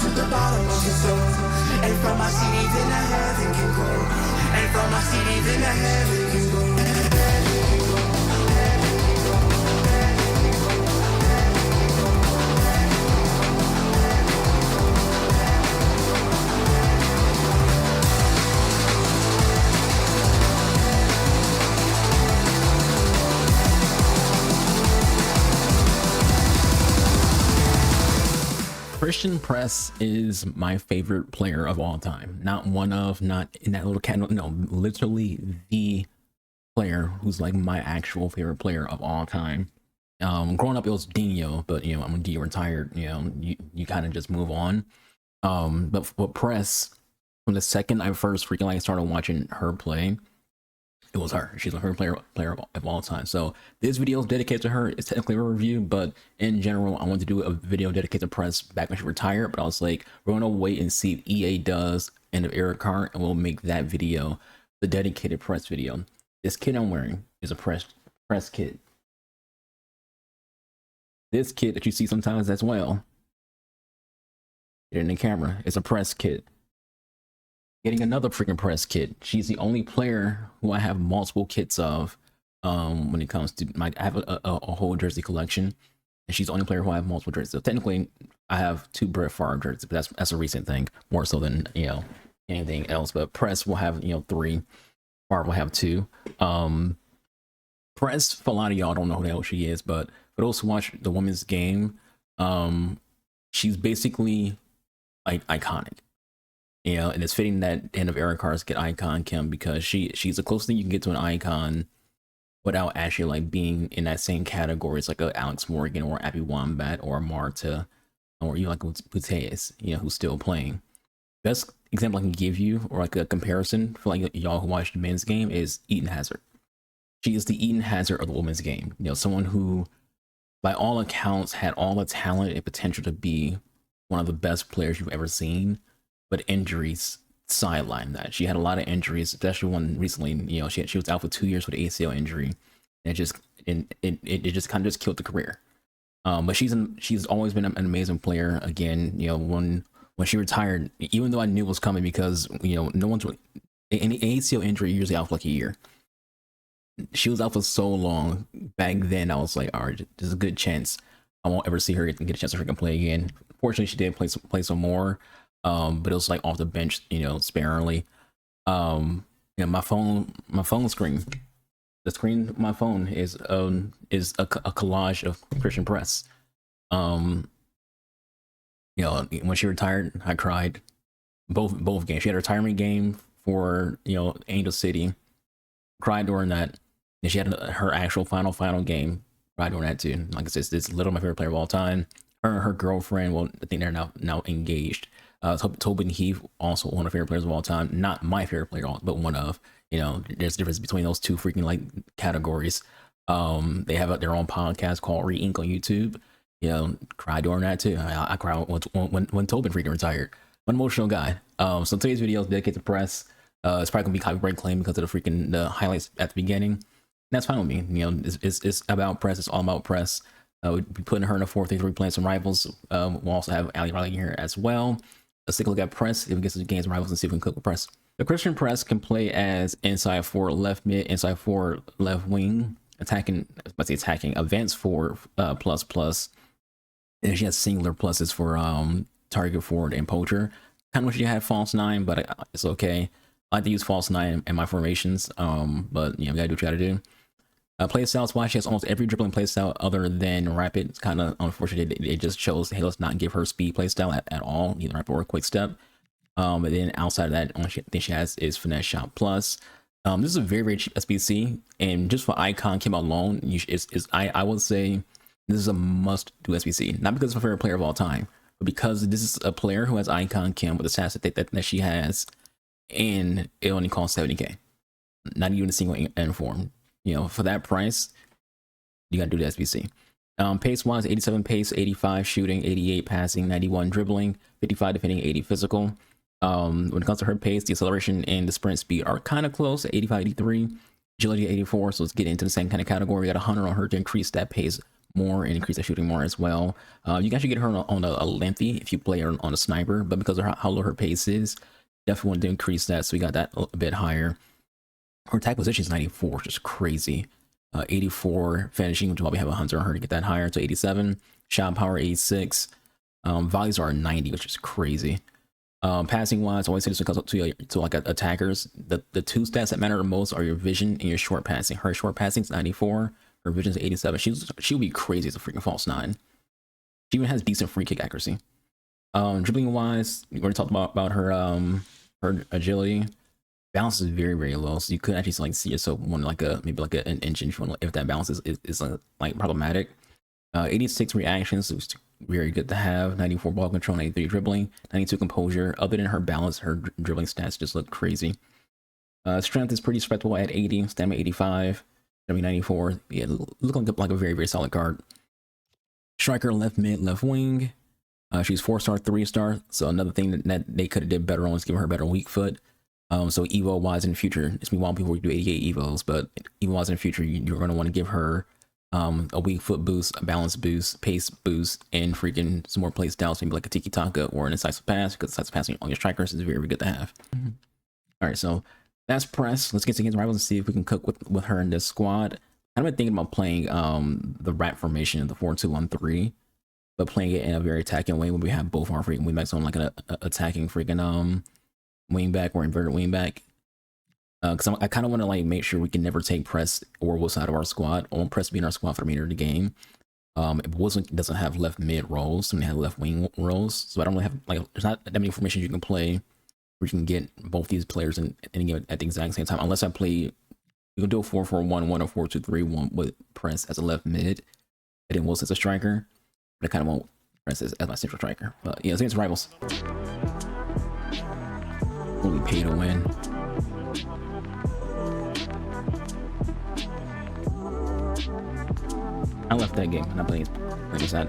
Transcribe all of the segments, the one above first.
to the bottom of the soul. And from my seat even the heaven can go. And from my seat even the heaven can go. Christen Press is my favorite player of all time. Not one of, not in that little cat, no, literally the player who's like my actual favorite player of all time. Growing up it was Dino, but you know, when Dino retired, you know, you kind of just move on. But Press, from the second I first freaking like started watching her play, it was her. She's my favorite player of all time. So this video is dedicated to her. It's technically a review, but in general, I wanted to do a video dedicated to Press back when she retired. But I was like, we're gonna wait and see if EA does end of Era card, and we'll make that video the dedicated Press video. This kit I'm wearing is a Press kit. This kit that you see sometimes as well, get in the camera, is a Press kit. Getting another freaking Press kit. She's the only player who I have multiple kits of. When it comes to I have a whole jersey collection, and she's the only player who I have multiple jerseys. So technically, I have 2 Brett Favre jerseys, but that's a recent thing, more so than, you know, anything else. But Press will have, you know, 3. Favre will have 2. Press, for a lot of y'all don't know who the hell she is, but for those who watch the women's game, she's basically like iconic. You know, and it's fitting that end of Era cards get icon Kim, because she's the closest thing you can get to an icon without actually like being in that same category. It's like a Alex Morgan or Abby Wambach or Marta, or you like Puteas, you know, who's still playing. Best example I can give you, or like a comparison for like y'all who watch the men's game, is Eden Hazard. She is the Eden Hazard of the women's game. You know, someone who, by all accounts, had all the talent and potential to be one of the best players you've ever seen. But injuries sidelined that. She had a lot of injuries, especially one recently. You know, she was out for 2 years with an ACL injury, and it just kind of just killed the career. But she's always been an amazing player. Again, you know, when she retired, even though I knew it was coming, because you know, no one's any ACL injury usually out for like a year. She was out for so long back then. I was like, all right, there's a good chance I won't ever see her get a chance to freaking play again. Fortunately, she did play some more. But it was like off the bench, you know, sparingly. You know, my phone screen, the screen of my phone is a collage of Christen Press. You know, when she retired, I cried. Both games. She had a retirement game for, you know, Angel City. Cried during that. And she had her actual final game. Cried during that too. Like I said, it's literally my favorite player of all time. Her and her girlfriend, well, I think they're now engaged. Tobin Heath, also one of the favorite players of all time. Not my favorite player, but one of. You know, there's a difference between those two freaking like categories. They have their own podcast called Re-Ink on YouTube. You know, cried during that too. I cried when Tobin freaking retired. An emotional guy. So today's video is dedicated to Press. It's probably gonna be copyright claim because of the highlights at the beginning. And that's fine with me. You know, it's about Press. It's all about Press. We'll be putting her in a 4-3-3, playing some rivals. We'll also have Ali Riley here as well. Let's take a look at Press, if we get some games and rivals, and see if we can cook with Press. The Christen Press can play as inside 4 left mid, inside 4 left wing, attacking, advanced 4 plus, and she has singular pluses for target forward and poacher. Kind of wish you had false 9, but it's okay. I like to use false 9 in my formations, but you know, you gotta do what you gotta do. Playstyles wise, she has almost every dribbling playstyle other than rapid. It's kind of unfortunate it just chose, hey, let's not give her speed playstyle at all, either rapid or quick step. And then outside of that, only thing she has is finesse shot plus. This is a very cheap SBC, and just for icon came out alone, I would say this is a must do SBC. Not because it's my favorite player of all time, but because this is a player who has icon Kim with the stats that she has, and it only costs 70k. Not even a single inform. You know, for that price, you gotta do the SBC. Pace wise, 87 pace, 85 shooting, 88 passing, 91 dribbling, 55 defending, 80 physical. When it comes to her pace, the acceleration and the sprint speed are kind of close, 85, 83, agility 84. So let's get into the same kind of category. We got 100 on her to increase that pace more and increase the shooting more as well. You can actually get her on a lengthy if you play her on a sniper, but because of how low her pace is, definitely want to increase that, so we got that a bit higher. Her attack position is 94, which is crazy. 84 finishing, which is why we have a hunter on her to get that higher to 87. Shot power 86. Volleys are 90, which is crazy. Passing wise, I always say this because to like attackers, the two stats that matter the most are your vision and your short passing. Her short passing is 94, her vision is 87. She would be crazy as a freaking false 9. She even has decent free kick accuracy. Dribbling wise, we already talked about her her agility. Balance is very, very low, so you could actually like see yourself wanting like maybe like an engine if that balance is like problematic. 86 reactions, so it's very good to have. 94 ball control, 93 dribbling, 92 composure. Other than her balance, her dribbling stats just look crazy. Strength is pretty respectable at 80, stamina 85, stamina 94. Yeah, look like a very, very solid card. Striker, left mid, left wing. She's 4-star, 3-star. So another thing that they could have did better on is giving her better weak foot. So evo wise in the future, it's me while people do 88 evos, but evo wise in the future, you're going to want to give her a weak foot boost, a balance boost, pace boost, and freaking some more play styles, maybe like a tiki taka or an incisive pass, because incisive passing on your strikers is very, very good to have. All right, so that's Press. Let's get to rivals and see if we can cook with her in this squad. I've been thinking about playing the rat formation, the 4-2-1-3, but playing it in a very attacking way when we have both our freaking wingbacks on like an attacking freaking wingback or inverted wingback. Because I kind of want to like make sure we can never take Press or Wilson out of our squad. I want Press to be in our squad for the remainder of the game. Wilson doesn't have left mid roles, so we have left wing roles. So I don't really have like there's not that many formations you can play where you can get both these players in any game at the exact same time. Unless I play, you can do a 4-4-1-1 or 4-2-3-1 with Press as a left mid, and then Wilson as a striker. But I kind of want Press as my central striker. But yeah, it's against rivals. Really pay to win. I left that game. I'm not playing like I said.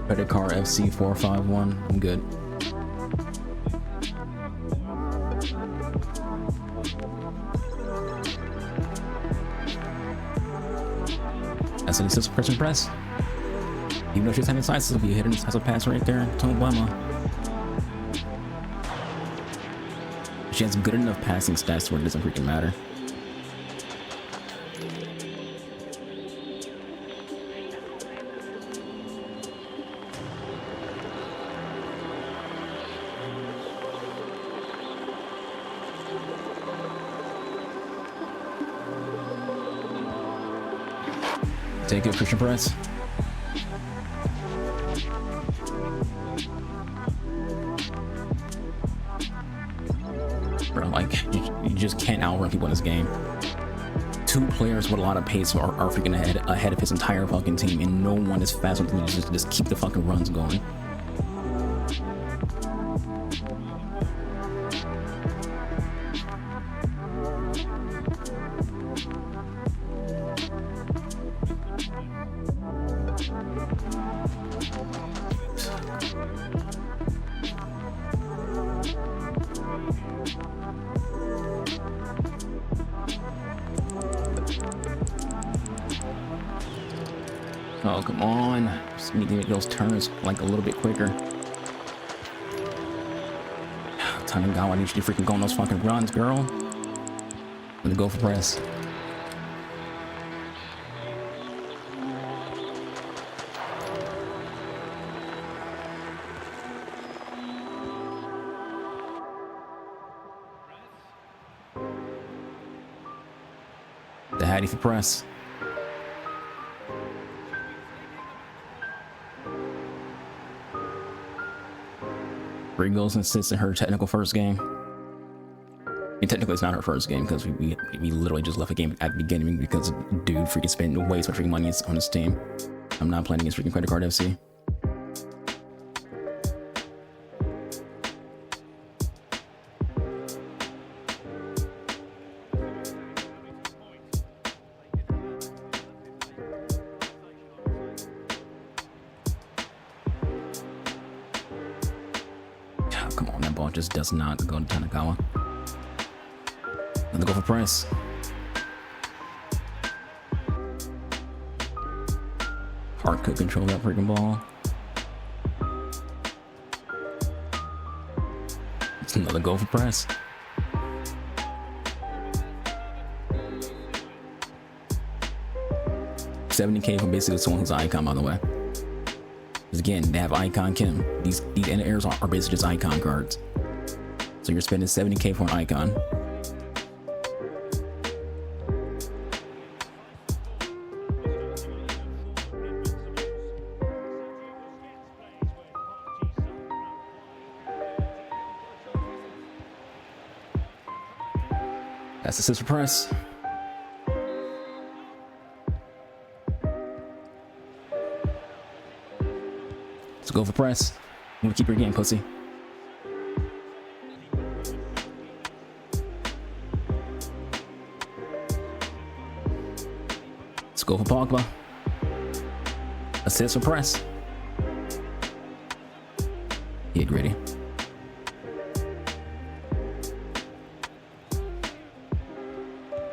Credit card FC 451. I'm good. That's an assist for Christen Press. Even though she's having slices, it'll be a hidden has a pass right there. Don't blame her. She has good enough passing stats where it doesn't freaking matter. Take it, Christen Press. Bro, like, you just can't outrun people in this game. Two players with a lot of pace are freaking ahead of his entire fucking team, and no one is fast enough to just keep the fucking runs going. Oh, come on. Just need to make those turns like a little bit quicker. Tanagawa needs you to freaking go on those fucking runs, girl. I'm gonna go for Press. The Hattie for Press. Brig goes and sits in her technical first game. I mean, technically it's not her first game because we literally just left a game at the beginning because dude freaking spent way too much freaking money on his team. I'm not playing against freaking credit card FC. Come on, that ball just does not go to Tanagawa. Let's go for Press. Art could control that freaking ball. It's another goal for Press. $70K for basically someone who's an icon, by the way. Because again, they have icon Kim. These end airs are basically just icon cards. So you're spending $70K for an icon. That's the sister Press. Let's go for Press. I'm gonna keep your game, pussy. Let's go for Pogba. Assist for Press. Get gritty.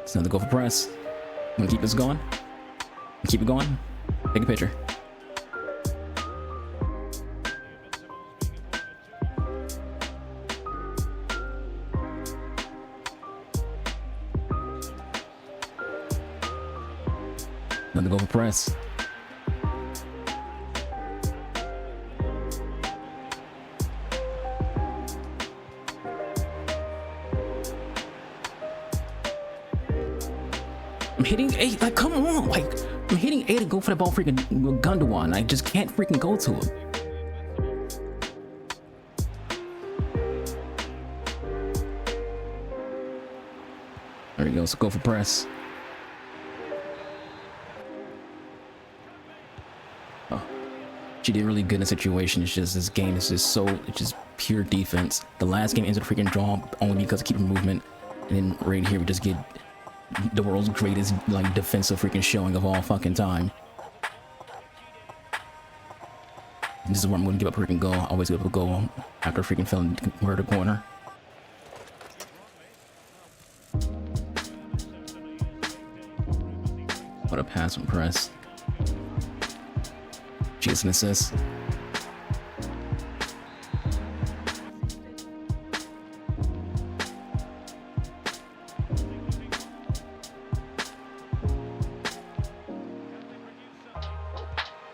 It's another goal for Press. I'm gonna keep this going. Keep it going. Take a picture. Another goal for Press. I'm hitting 8, like come on, like I'm hitting 8 to go for the ball freaking Gundogan. I just can't freaking go to him. There he goes, so go for Press. She did really good in the situation. It's just this game is just so, it's just pure defense. The last game ended a freaking draw only because of keeping movement, and then right here we just get the world's greatest like defensive freaking showing of all fucking time. This is where I'm gonna give up a freaking goal. I always give up a goal after a freaking fell in the corner. What a pass from Press. She gets an assist.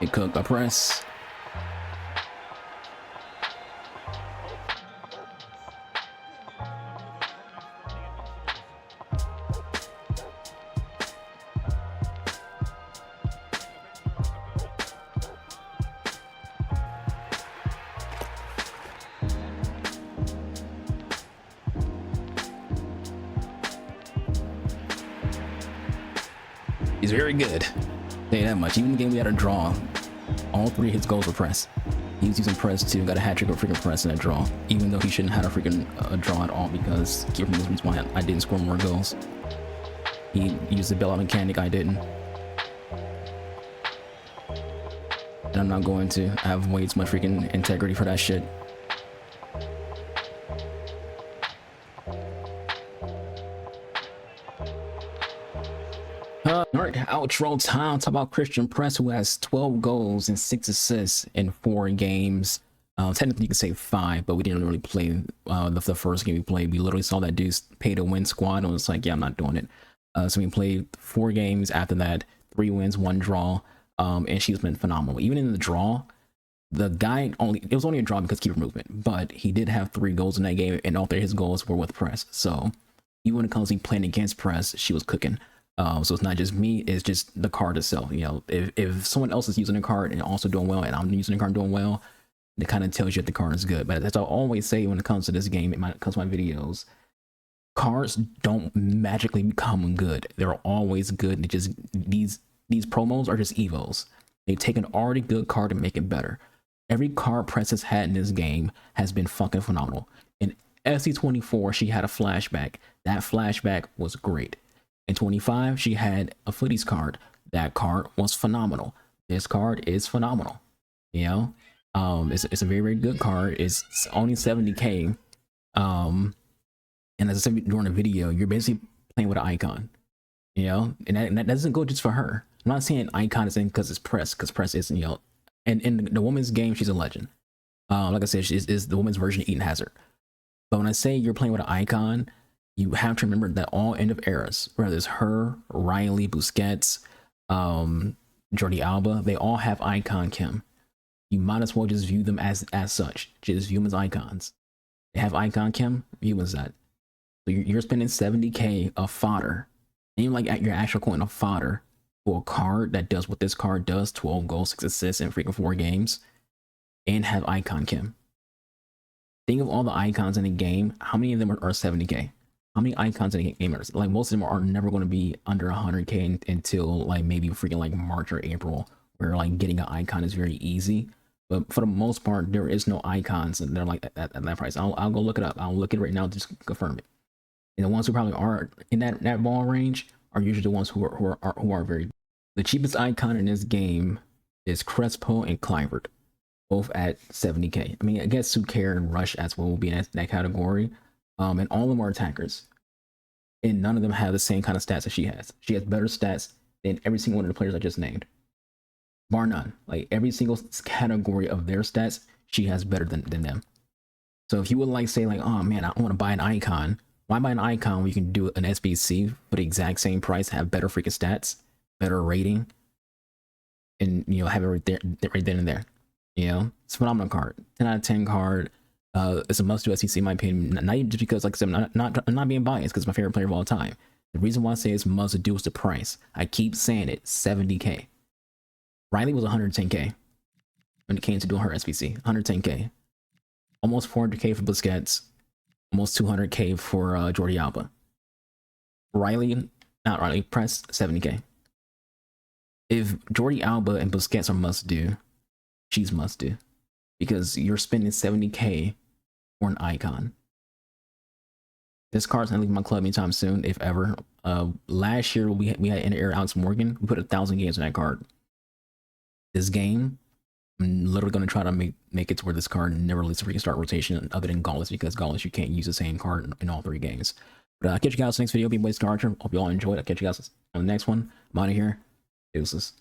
It cooked by Press. He's very good. Say that much. Even the game we had a draw, all 3 of his goals were Press. He was using Press too, got a hat trick with freaking Press in that draw. Even though he shouldn't have had a freaking draw at all, because keeping this reason why I didn't score more goals. He used the bailout mechanic, I didn't. And I'm not going to have way too much freaking integrity for that shit. Alright, outro time. Talk about Christen Press, who has 12 goals and 6 assists in 4 games. Technically, you could say 5, but we didn't really play the first game we played. We literally saw that dude's pay to win squad, and was like, yeah, I'm not doing it. So we played 4 games after that, 3 wins, 1 draw, and she's been phenomenal. Even in the draw, the guy it was only a draw because keeper movement, but he did have 3 goals in that game, and all 3 of his goals were with Press. So even when it comes to playing against Press, she was cooking. So it's not just me, it's just the card itself. You know, if someone else is using a card and also doing well, and I'm using a card and doing well, it kind of tells you that the card is good. But as I always say when it comes to this game, it comes to my videos, cards don't magically become good. They're always good. They just these promos are just evos. They take an already good card and make it better. Every card Press has had in this game has been fucking phenomenal. In SC24, she had a flashback. That flashback was great. In 25, she had a footies card. That card was phenomenal. This card is phenomenal. You know, it's a very, very good card. It's only 70K. And as I said during the video, you're basically playing with an icon. You know, and that doesn't go just for her. I'm not saying icon is in because it's Press, because Press isn't, you know, and in the woman's game, she's a legend. Like I said, she is the woman's version of Eden Hazard. But when I say you're playing with an icon, you have to remember that all end of eras, whether it's her, Riley, Busquets, Jordi Alba, they all have icon chem. You might as well just view them as such. Just view them as icons. They have icon chem, view them as that. So you're spending 70K of fodder, and you like at your actual coin of fodder for a card that does what this card does: 12 goals, 6 assists, and freaking 4 games, and have icon chem. Think of all the icons in the game. How many of them are 70K? How many icons in the game are like? Most of them are never going to be under 100K until like maybe freaking like March or April, where like getting an icon is very easy. But for the most part, there is no icons, and they're like at that price. I'll go look it up. I'll look at it right now to just confirm it. And the ones who probably are in that ball range are usually the ones who are very. The cheapest icon in this game is Crespo and Clivert, both at 70K. I mean, I guess Suker and Rush as well will be in that category. And all of them are attackers, and none of them have the same kind of stats that she has. She has better stats than every single one of the players I just named, bar none. Like every single category of their stats, she has better than them. So if you would like say like, oh man, I want to buy an icon. Why buy an icon when you can do an SBC for the exact same price, have better freaking stats, better rating, and you know have it right then and there. You know, it's a phenomenal card, 10 out of 10 card. It's a must-do SEC in my opinion. Not even just because, like I said, I'm not being biased because it's my favorite player of all time. The reason why I say it's must-do is the price. I keep saying it, 70K. Riley was 110K when it came to doing her SBC. 110K, almost 400K for Busquets, almost 200K for Jordi Alba. Press 70K. If Jordi Alba and Busquets are must-do, she's must-do because you're spending 70K for an icon. This card's not leaving my club anytime soon, if ever. Last year we had in Era Alex Morgan. We put 1,000 games on that card. This game, I'm literally going to try to make it to where this card never leaves a freaking start rotation other than Gauntlet, because Gauntlet you can't use the same card in all 3 games. But I'll catch you guys in the next video. Be SoTArch. Hope you all enjoyed. I'll catch you guys on the next one. I'm out of here. Deuces.